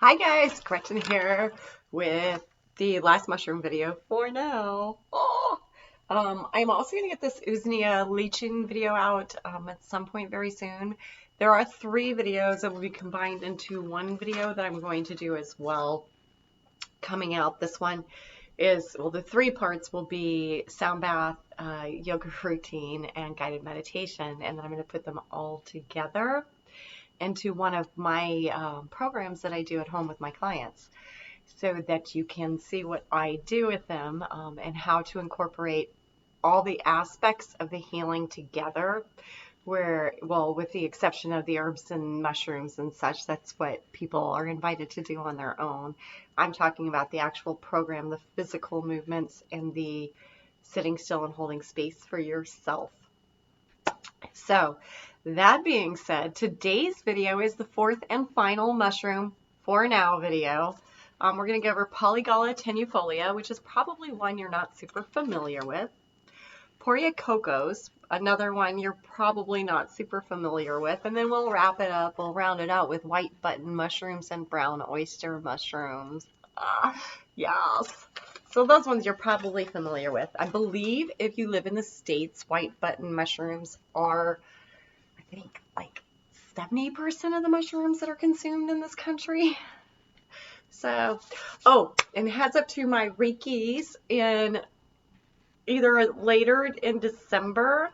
Hi guys, Gretchen here with the last mushroom video for now. I'm also going to get this Usnea leaching video out at some point very soon. There are 3 videos that will be combined into one video that I'm going to do as well coming out. This one is, well, the 3 parts will be sound bath, yoga routine, and guided meditation, and then I'm going to put them all together into one of my programs that I do at home with my clients so that you can see what I do with them and how to incorporate all the aspects of the healing together where, well, with the exception of the herbs and mushrooms and such, that's what people are invited to do on their own. I'm talking about the actual program, the physical movements, and the sitting still and holding space for yourself. So that being said, today's video is the 4th and final mushroom for now video. We're going to go over Polygala Tenuifolia, which is probably one you're not super familiar with. Poria Cocos, another one you're probably not super familiar with. And then we'll wrap it up, we'll round it out with white button mushrooms and brown oyster mushrooms. Yes. So those ones you're probably familiar with. I believe if you live in the States, white button mushrooms are, I think, like 70% of the mushrooms that are consumed in this country. So, oh, and heads up to my Reikis in either later in December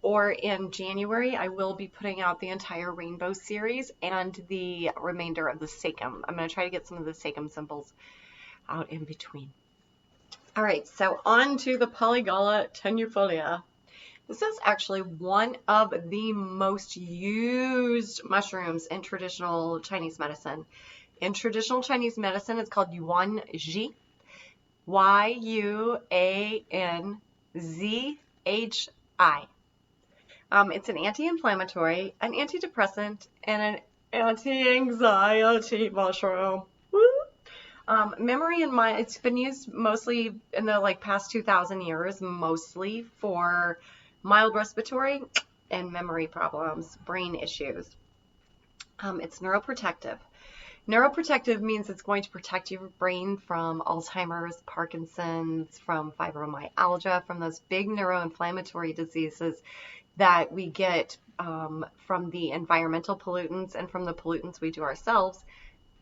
or in January. I will be putting out the entire rainbow series and the remainder of the Sekum. I'm going to try to get some of the Sekum symbols out in between. All right, so on to the Polygala Tenuifolia. This is actually one of the most used mushrooms in traditional Chinese medicine. In traditional Chinese medicine, it's called Yuan Zhi, Yuanzhi. It's an anti-inflammatory, an antidepressant, and an anti-anxiety mushroom. Woo! Memory and mind, it's been used mostly in the past 2,000 years, mostly for mild respiratory and memory problems, brain issues. It's neuroprotective. Neuroprotective means it's going to protect your brain from Alzheimer's, Parkinson's, from fibromyalgia, from those big neuroinflammatory diseases that we get from the environmental pollutants and from the pollutants we do ourselves,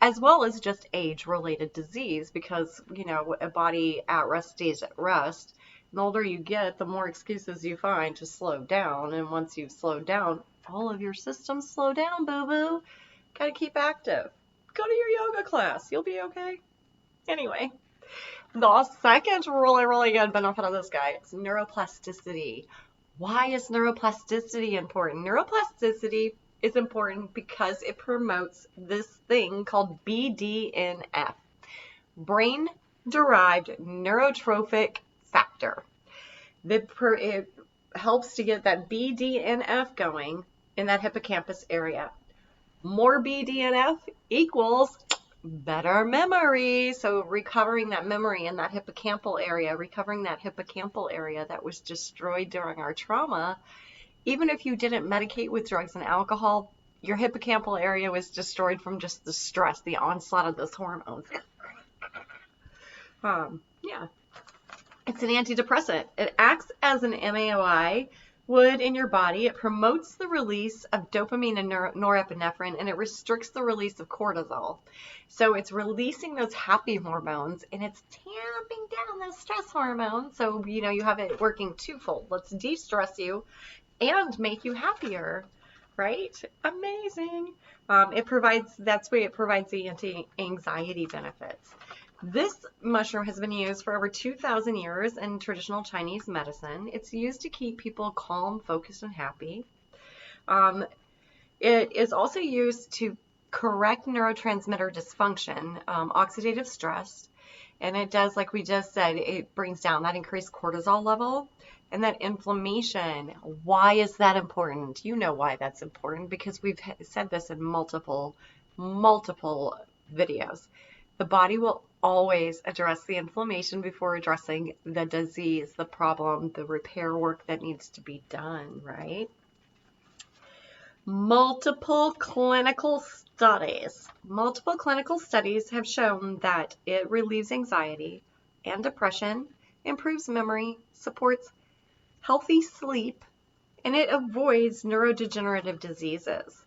as well as just age-related disease, because, you know, a body at rest stays at rest. The older you get, the more excuses you find to slow down, and once you've slowed down, all of your systems slow down, boo-boo. Gotta keep active. Go to your yoga class. You'll be okay. Anyway, the second really good benefit of this guy is neuroplasticity. Why is neuroplasticity important? Neuroplasticity is important because it promotes this thing called BDNF, brain-derived neurotrophic factor. It helps to get that BDNF going in that hippocampus area. More BDNF equals better memory. So recovering that memory in that hippocampal area, that was destroyed during our trauma, even if you didn't medicate with drugs and alcohol, your hippocampal area was destroyed from just the stress, the onslaught of those hormones. Yeah. It's an antidepressant. It acts as an MAOI would in your body. It promotes the release of dopamine and norepinephrine, and it restricts the release of cortisol. So it's releasing those happy hormones, and it's tamping down those stress hormones. So, you know, you have it working twofold. Let's de-stress you and make you happier, right? Amazing. That's why it provides the anti-anxiety benefits. This mushroom has been used for over 2,000 years in traditional Chinese medicine. It's used to keep people calm, focused, and happy. It is also used to correct neurotransmitter dysfunction, oxidative stress, and it does, like we just said, it brings down that increased cortisol level and that inflammation. Why is that important? You know why that's important, because we've said this in multiple videos. The body will always address the inflammation before addressing the disease, the problem, the repair work that needs to be done, right? Multiple clinical studies. Multiple clinical studies have shown that it relieves anxiety and depression, improves memory, supports healthy sleep, and it avoids neurodegenerative diseases.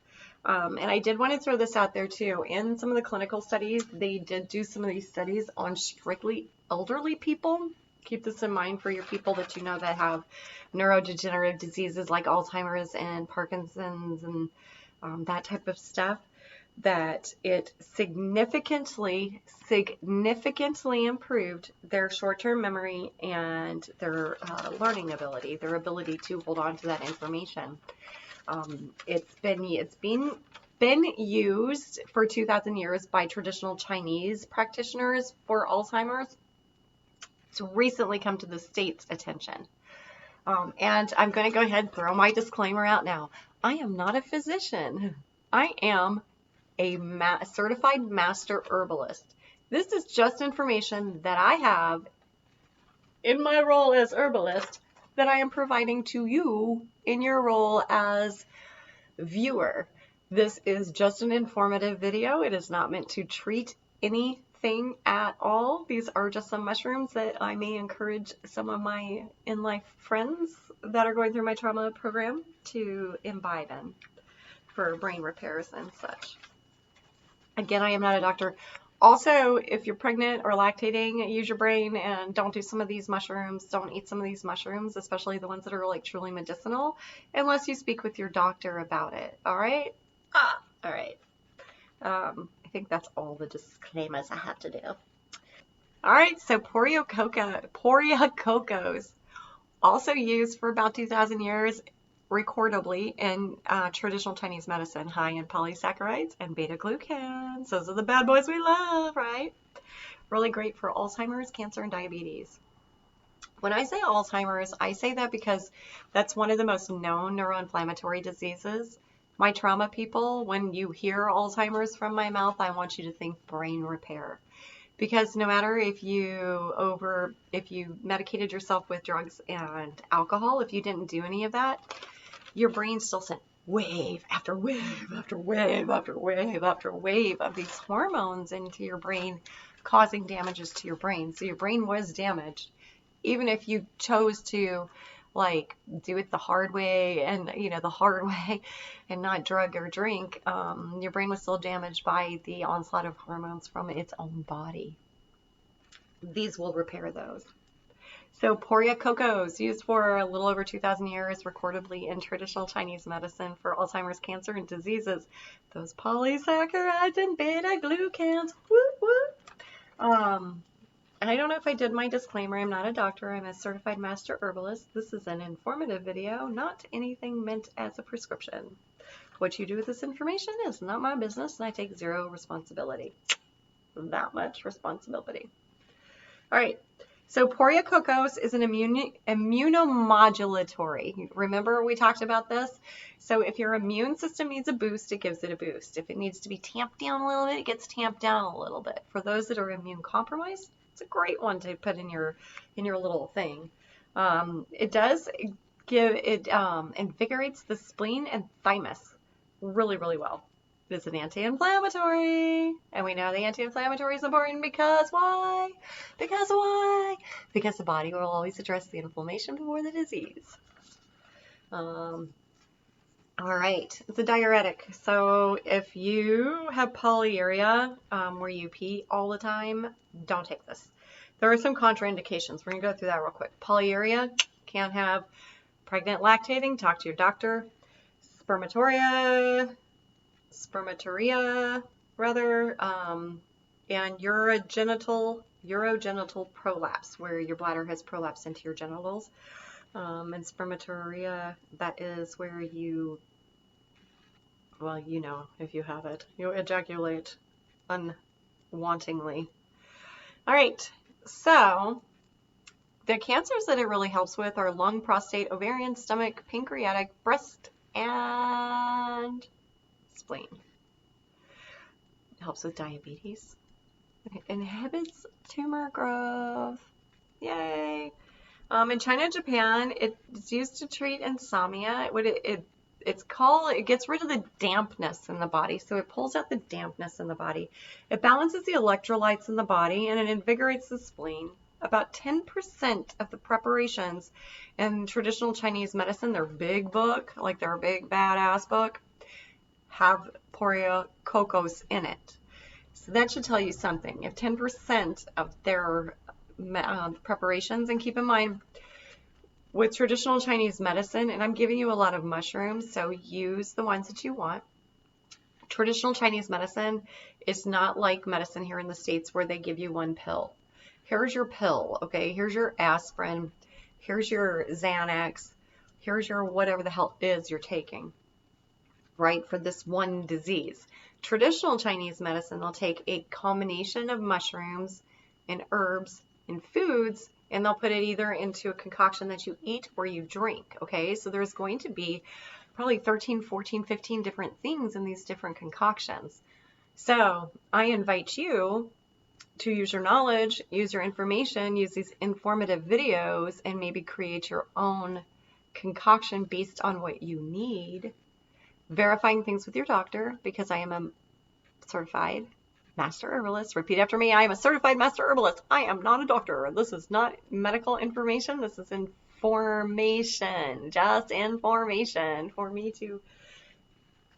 And I did want to throw this out there too. In some of the clinical studies, they did do some of these studies on strictly elderly people. Keep this in mind for your people that you know that have neurodegenerative diseases like Alzheimer's and Parkinson's and that type of stuff, that it significantly improved their short-term memory and their learning ability, their ability to hold on to that information. It's been used for 2,000 years by traditional Chinese practitioners for Alzheimer's. It's recently come to the state's attention. And I'm going to go ahead and throw my disclaimer out now. I am not a physician. I am a certified master herbalist. This is just information that I have in my role as herbalist that I am providing to you in your role as viewer. This is just an informative video. It is not meant to treat anything at all. These are just some mushrooms that I may encourage some of my in-life friends that are going through my trauma program to imbibe in for brain repairs and such. Again, I am not a doctor. Also, if you're pregnant or lactating, use your brain and don't do some of these mushrooms. Don't eat some of these mushrooms, especially the ones that are like truly medicinal, unless you speak with your doctor about it. All right? All right. I think that's all the disclaimers I have to do. All right, so Poria Cocos, also used for about 2,000 years recordably in traditional Chinese medicine, high in polysaccharides and beta-glucans. Those are the bad boys we love, right? Really great for Alzheimer's, cancer, and diabetes. When I say Alzheimer's, I say that because that's one of the most known neuroinflammatory diseases. My trauma people, when you hear Alzheimer's from my mouth, I want you to think brain repair. Because no matter if you medicated yourself with drugs and alcohol, if you didn't do any of that, your brain still sent wave after wave after wave after wave after wave of these hormones into your brain, causing damages to your brain. So your brain was damaged. Even if you chose to like do it the hard way and not drug or drink, your brain was still damaged by the onslaught of hormones from its own body. These will repair those. So Poria Cocos, used for a little over 2,000 years recordably in traditional Chinese medicine for Alzheimer's, cancer, and diseases. Those polysaccharides and beta-glucans. Whoop, whoop. I don't know if I did my disclaimer. I'm not a doctor. I'm a certified master herbalist. This is an informative video, not anything meant as a prescription. What you do with this information is not my business, and I take zero responsibility. That much responsibility. All right. So Poria Cocos is an immunomodulatory. Remember we talked about this? So if your immune system needs a boost, it gives it a boost. If it needs to be tamped down a little bit, it gets tamped down a little bit. For those that are immune compromised, it's a great one to put in your little thing. It does invigorates the spleen and thymus really, really well. It's an anti-inflammatory, and we know the anti-inflammatory is important because why? Because why? Because the body will always address the inflammation before the disease. All right, it's a diuretic. So if you have polyuria, where you pee all the time, don't take this. There are some contraindications. We're going to go through that real quick. Polyuria, can't have. Pregnant lactating, talk to your doctor. Spermaturia, and urogenital prolapse, where your bladder has prolapsed into your genitals. And spermaturia, that is where you, well, you know, if you have it, you ejaculate unwantingly. All right, so the cancers that it really helps with are lung, prostate, ovarian, stomach, pancreatic, breast, and spleen. It helps with diabetes. It inhibits tumor growth. Yay! In China and Japan, it's used to treat insomnia. it gets rid of the dampness in the body. So it pulls out the dampness in the body. It balances the electrolytes in the body and it invigorates the spleen. About 10% of the preparations in traditional Chinese medicine, their big book, like their big badass book, have Poria Cocos in it. So that should tell you something. If 10% of their preparations, and keep in mind, with traditional Chinese medicine, and I'm giving you a lot of mushrooms, so use the ones that you want. Traditional Chinese medicine is not like medicine here in the States where they give you one pill. Here's your pill, okay? Here's your aspirin. Here's your Xanax. Here's your whatever the hell is you're taking, right, for this one disease. Traditional Chinese medicine, they'll take a combination of mushrooms and herbs and foods, and they'll put it either into a concoction that you eat or you drink, okay? So there's going to be probably 13, 14, 15 different things in these different concoctions. So I invite you to use your knowledge, use your information, use these informative videos, and maybe create your own concoction based on what you need. Verifying things with your doctor, because I am a certified master herbalist. Repeat after me. I am a certified master herbalist. I am not a doctor. This is not medical information. This is information, just information for me to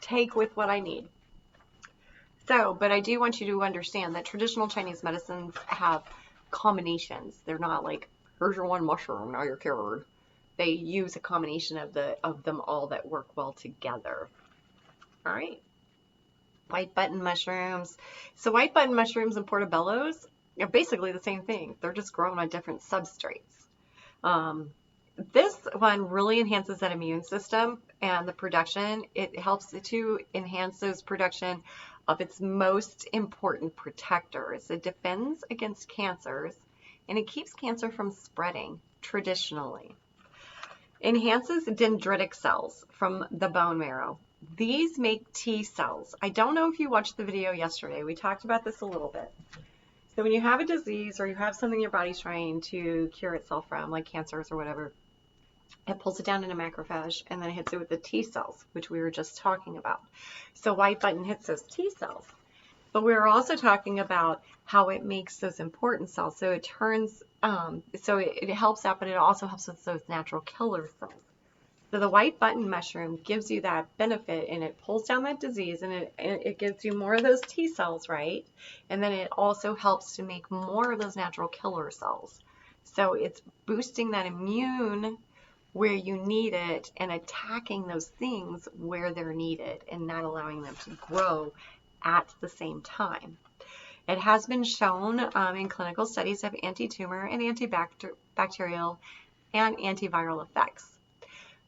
take with what I need. So, but I do want you to understand that traditional Chinese medicines have combinations. They're not like, here's your one mushroom, now you're cured. They use a combination of them all that work well together. All right. White button mushrooms. So white button mushrooms and portobellos are basically the same thing. They're just grown on different substrates. This one really enhances that immune system and the production. It helps to enhance those production of its most important protectors. It defends against cancers and it keeps cancer from spreading traditionally. Enhances dendritic cells from the bone marrow. These make T cells. I don't know if you watched the video yesterday. We talked about this a little bit. So when you have a disease or you have something your body's trying to cure itself from, like cancers or whatever, it pulls it down in a macrophage and then hits it with the T cells, which we were just talking about. So white button hits those T cells. But we were also talking about how it makes those important cells. So it turns, it helps out, but it also helps with those natural killer cells. So the white button mushroom gives you that benefit and it pulls down that disease and it gives you more of those T cells, right? And then it also helps to make more of those natural killer cells. So it's boosting that immune where you need it and attacking those things where they're needed and not allowing them to grow at the same time. It has been shown in clinical studies of anti-tumor and antibacterial and antiviral effects.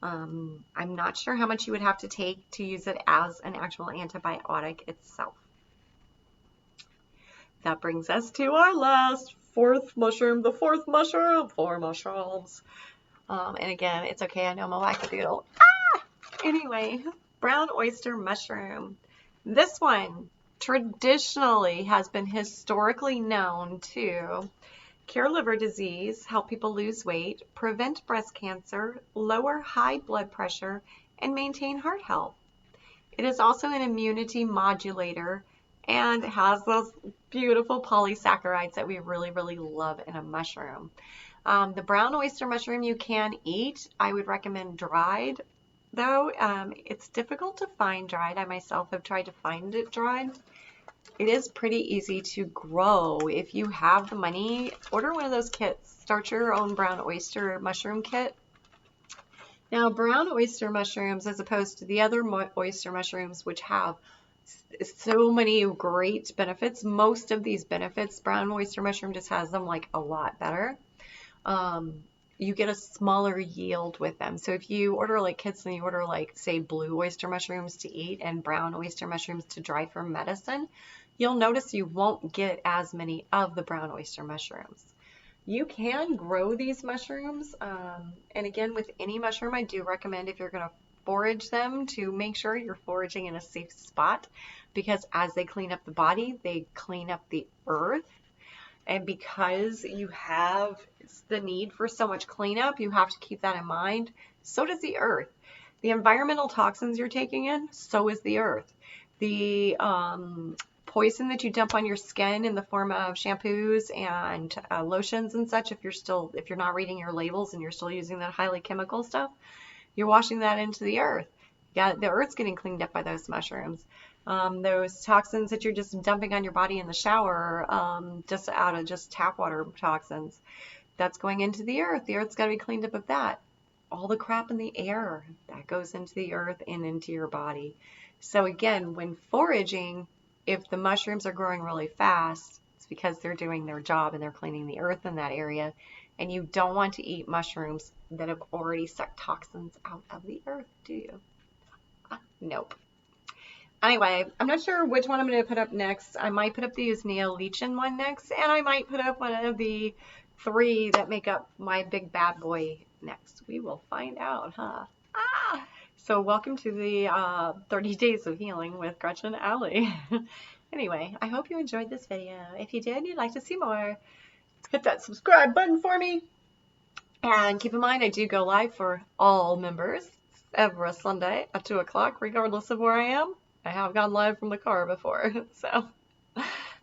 I'm not sure how much you would have to take to use it as an actual antibiotic itself. That brings us to our fourth mushroom, four mushrooms. And again, it's okay, I know I'm a wackadoodle. Anyway, brown oyster mushroom. This one traditionally has been historically known to cure liver disease, help people lose weight, prevent breast cancer, lower high blood pressure, and maintain heart health. It is also an immunity modulator and has those beautiful polysaccharides that we really, really love in a mushroom. The brown oyster mushroom you can eat. I would recommend dried, though. It's difficult to find dried. I myself have tried to find it dried. It is pretty easy to grow. If you have the money, order one of those kits. Start your own brown oyster mushroom kit. Now, brown oyster mushrooms, as opposed to the other oyster mushrooms, which have so many great benefits, most of these benefits, brown oyster mushroom just has them like a lot better. You get a smaller yield with them. So if you order like kits and you order like, say, blue oyster mushrooms to eat and brown oyster mushrooms to dry for medicine, you'll notice you won't get as many of the brown oyster mushrooms. You can grow these mushrooms. And again, with any mushroom, I do recommend if you're going to forage them to make sure you're foraging in a safe spot, because as they clean up the body, they clean up the earth. And because you have the need for so much cleanup, you have to keep that in mind. So does the earth. the environmental toxins you're taking in, so is the earth. The poison that you dump on your skin in the form of shampoos and lotions and such, if you're not reading your labels and you're still using that highly chemical stuff, you're washing that into the earth. Yeah, the earth's getting cleaned up by those mushrooms. Those toxins that you're just dumping on your body in the shower, just out of just tap water toxins, that's going into the earth. The earth's got to be cleaned up of that. All the crap in the air, that goes into the earth and into your body. So again, when foraging, if the mushrooms are growing really fast, it's because they're doing their job and they're cleaning the earth in that area. And you don't want to eat mushrooms that have already sucked toxins out of the earth, do you? Nope. Anyway, I'm not sure which one I'm going to put up next. I might put up the Usnea Lichen one next, and I might put up one of the 3 that make up my big bad boy next. We will find out, huh? So welcome to the 30 Days of Healing with Gretchen Alley. Anyway, I hope you enjoyed this video. If you did and you'd like to see more, hit that subscribe button for me. And keep in mind, I do go live for all members every Sunday at 2 o'clock, regardless of where I am. I have gone live from the car before, so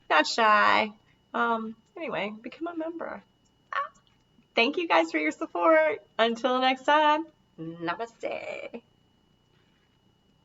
not shy. Anyway, become a member. Thank you guys for your support. Until next time, namaste.